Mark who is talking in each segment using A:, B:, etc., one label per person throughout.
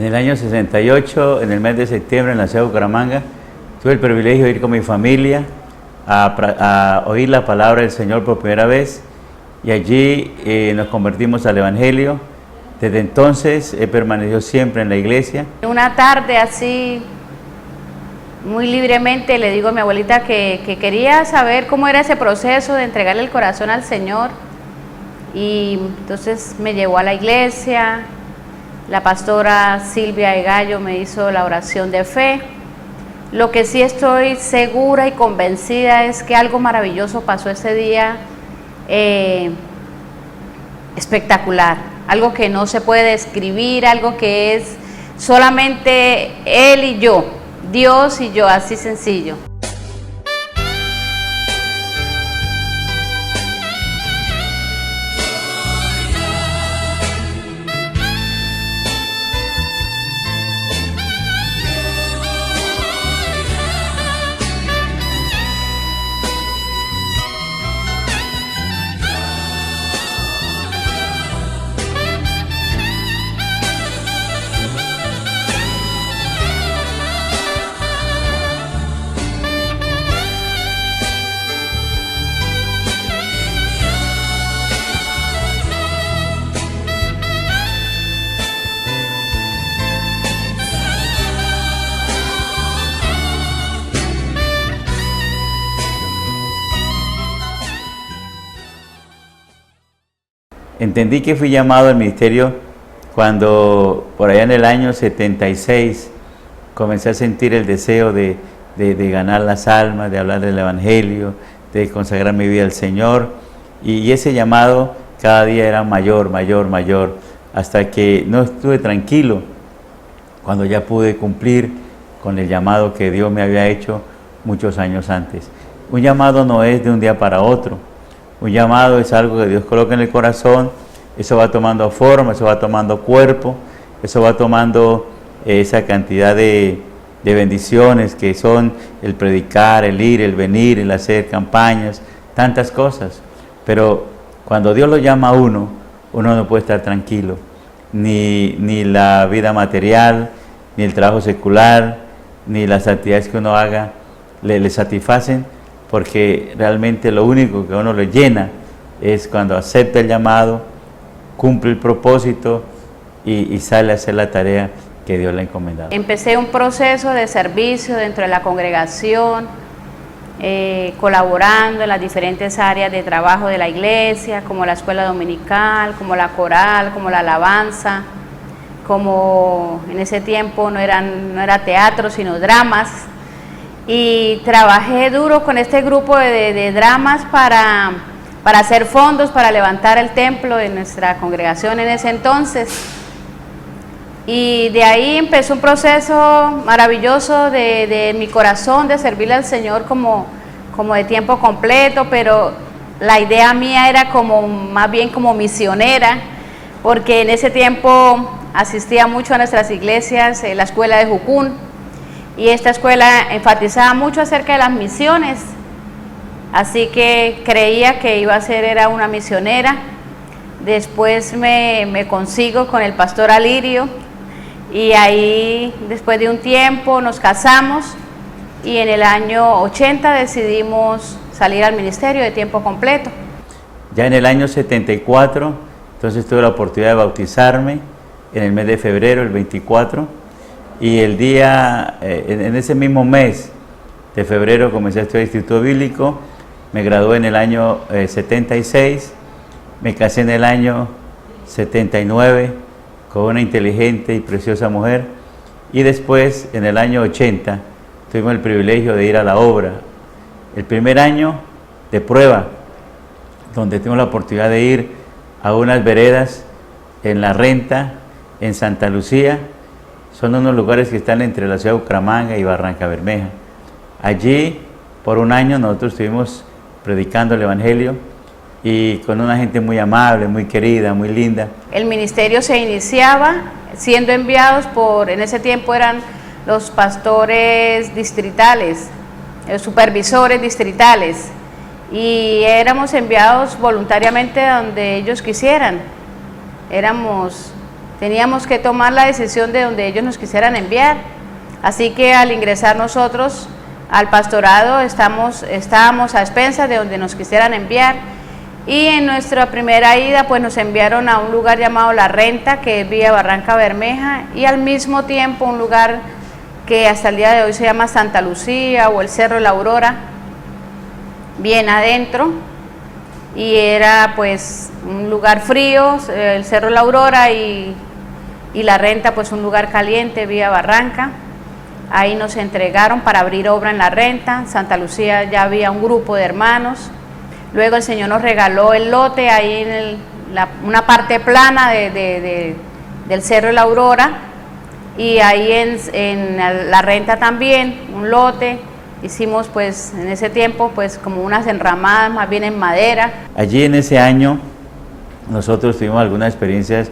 A: En el año 68, en el mes de septiembre, en la ciudad de Bucaramanga, tuve el privilegio de ir con mi familia a oír la palabra del Señor por primera vez, y allí nos convertimos al Evangelio. Desde entonces he permanecido siempre en la iglesia.
B: Una tarde así, muy libremente, le digo a mi abuelita que quería saber cómo era ese proceso de entregarle el corazón al Señor, y entonces me llevó a la iglesia. La pastora Silvia de Gallo me hizo la oración de fe. Lo que sí estoy segura y convencida es que algo maravilloso pasó ese día, espectacular, algo que no se puede describir, algo que es solamente Él y yo, Dios y yo, así sencillo.
A: Entendí que fui llamado al ministerio cuando por allá en el año 76 comencé a sentir el deseo de ganar las almas, de hablar del Evangelio, de consagrar mi vida al Señor, y ese llamado cada día era mayor, hasta que no estuve tranquilo cuando ya pude cumplir con el llamado que Dios me había hecho muchos años antes. Un llamado no es de un día para otro. Un llamado es algo que Dios coloca en el corazón, eso va tomando forma, eso va tomando cuerpo, eso va tomando esa cantidad de bendiciones que son el predicar, el ir, el venir, el hacer campañas, tantas cosas. Pero cuando Dios lo llama a uno, uno no puede estar tranquilo. Ni la vida material, ni el trabajo secular, ni las actividades que uno haga le satisfacen, porque realmente lo único que a uno le llena es cuando acepta el llamado, cumple el propósito y sale a hacer la tarea que Dios le ha encomendado.
B: Empecé un proceso de servicio dentro de la congregación, colaborando en las diferentes áreas de trabajo de la iglesia, como la escuela dominical, como la coral, como la alabanza, como en ese tiempo no era teatro, sino dramas. Y trabajé duro con este grupo de dramas para hacer fondos, para levantar el templo de nuestra congregación en ese entonces. Y de ahí empezó un proceso maravilloso de mi corazón, de servirle al Señor como de tiempo completo, pero la idea mía era más bien como misionera, porque en ese tiempo asistía mucho a nuestras iglesias, la escuela de Jucún, y esta escuela enfatizaba mucho acerca de las misiones, así que creía que iba a ser era una misionera. Después me consigo con el pastor Alirio, y ahí después de un tiempo nos casamos, y en el año 80 decidimos salir al ministerio de tiempo completo.
A: Ya en el año 74, entonces tuve la oportunidad de bautizarme en el mes de febrero, el 24, y el día, en ese mismo mes de febrero comencé a estudiar Instituto Bíblico, me gradué en el año 76, me casé en el año 79 con una inteligente y preciosa mujer, y después en el año 80 tuvimos el privilegio de ir a la obra. El primer año de prueba, donde tuvimos la oportunidad de ir a unas veredas en La Renta, en Santa Lucía. Son unos lugares que están entre la ciudad de Bucaramanga y Barrancabermeja. Allí, por un año, nosotros estuvimos predicando el Evangelio, y con una gente muy amable, muy querida, muy linda.
B: El ministerio se iniciaba siendo enviados en ese tiempo eran los pastores distritales, los supervisores distritales, y éramos enviados voluntariamente a donde ellos quisieran. Éramos teníamos que tomar la decisión de donde ellos nos quisieran enviar. Así que al ingresar nosotros al pastorado estábamos a expensas de donde nos quisieran enviar, y en nuestra primera ida pues nos enviaron a un lugar llamado La Renta, que es vía Barranca Bermeja, y al mismo tiempo un lugar que hasta el día de hoy se llama Santa Lucía o el Cerro de la Aurora, bien adentro, y era pues un lugar frío, el Cerro de la Aurora, y La Renta pues un lugar caliente vía Barranca. Ahí nos entregaron para abrir obra en La Renta. En Santa Lucía ya había un grupo de hermanos. Luego el Señor nos regaló el lote ahí en una parte plana del Cerro de la Aurora, y ahí en La Renta también un lote. Hicimos pues en ese tiempo pues como unas enramadas más bien en madera.
A: Allí en ese año nosotros tuvimos algunas experiencias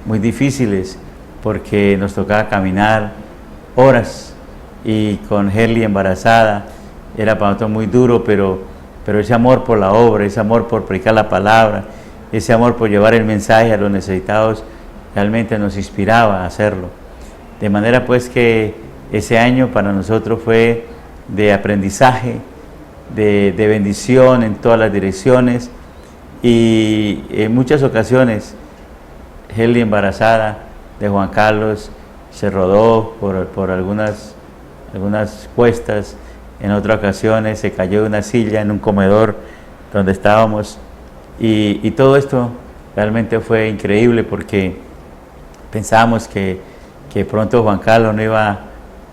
A: muy difíciles porque nos tocaba caminar horas, y con Herly embarazada era para nosotros muy duro, pero ese amor por la obra, ese amor por predicar la palabra, ese amor por llevar el mensaje a los necesitados realmente nos inspiraba a hacerlo. De manera pues que ese año para nosotros fue de aprendizaje, de bendición en todas las direcciones, y en muchas ocasiones Herly embarazada de Juan Carlos se rodó por algunas cuestas. En otras ocasiones se cayó de una silla en un comedor donde estábamos, y todo esto realmente fue increíble porque pensábamos que pronto Juan Carlos no iba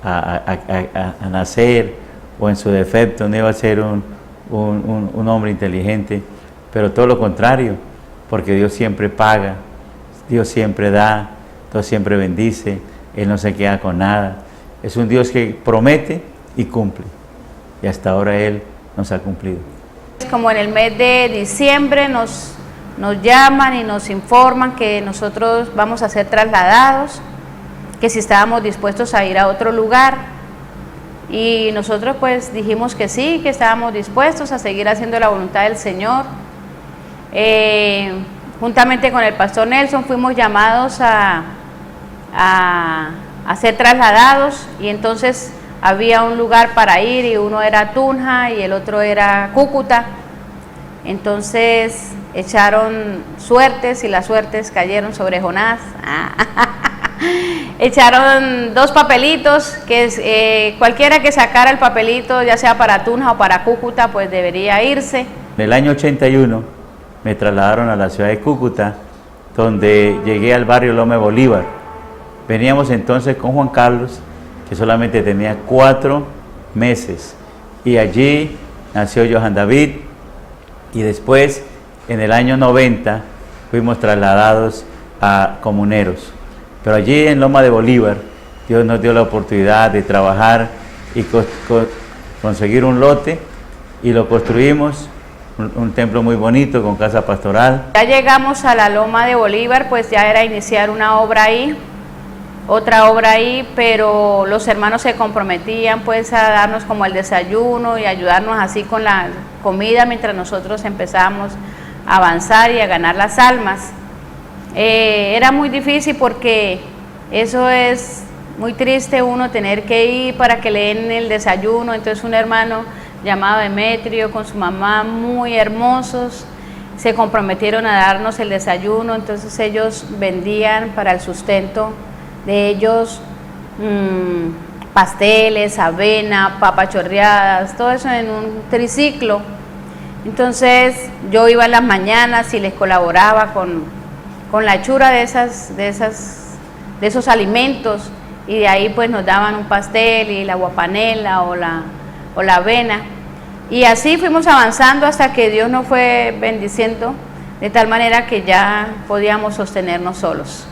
A: a nacer, o en su defecto no iba a ser un hombre inteligente, pero todo lo contrario, porque Dios siempre paga, Dios siempre da, Dios siempre bendice, Él no se queda con nada. Es un Dios que promete y cumple, y hasta ahora Él nos ha cumplido.
B: Como en el mes de diciembre nos llaman y nos informan que nosotros vamos a ser trasladados, que si estábamos dispuestos a ir a otro lugar, y nosotros pues dijimos que sí, que estábamos dispuestos a seguir haciendo la voluntad del Señor. Juntamente con el pastor Nelson fuimos llamados a ser trasladados, y entonces había un lugar para ir, y uno era Tunja y el otro era Cúcuta. Entonces echaron suertes, y las suertes cayeron sobre Jonás. Echaron 2 papelitos, que cualquiera que sacara el papelito, ya sea para Tunja o para Cúcuta, pues debería irse.
A: En el año 81 me trasladaron a la ciudad de Cúcuta, donde llegué al barrio Loma de Bolívar. Veníamos entonces con Juan Carlos, que solamente tenía 4 meses, y allí nació Johan David, y después en el año 90 fuimos trasladados a Comuneros. Pero allí en Loma de Bolívar Dios nos dio la oportunidad de trabajar y conseguir un lote, y lo construimos, un templo muy bonito con casa pastoral.
B: Ya llegamos a la Loma de Bolívar, pues ya era iniciar una obra ahí, otra obra ahí, pero los hermanos se comprometían pues a darnos como el desayuno y ayudarnos así con la comida mientras nosotros empezamos a avanzar y a ganar las almas. Era muy difícil porque eso es muy triste, uno tener que ir para que le den el desayuno. Entonces un hermano llamado Demetrio con su mamá, muy hermosos, se comprometieron a darnos el desayuno. Entonces ellos vendían para el sustento de ellos pasteles, avena, papas chorreadas, todo eso en un triciclo. Entonces yo iba en las mañanas y les colaboraba con la hechura de esos alimentos, y de ahí pues nos daban un pastel y la guapanela o la avena, y así fuimos avanzando hasta que Dios nos fue bendiciendo de tal manera que ya podíamos sostenernos solos.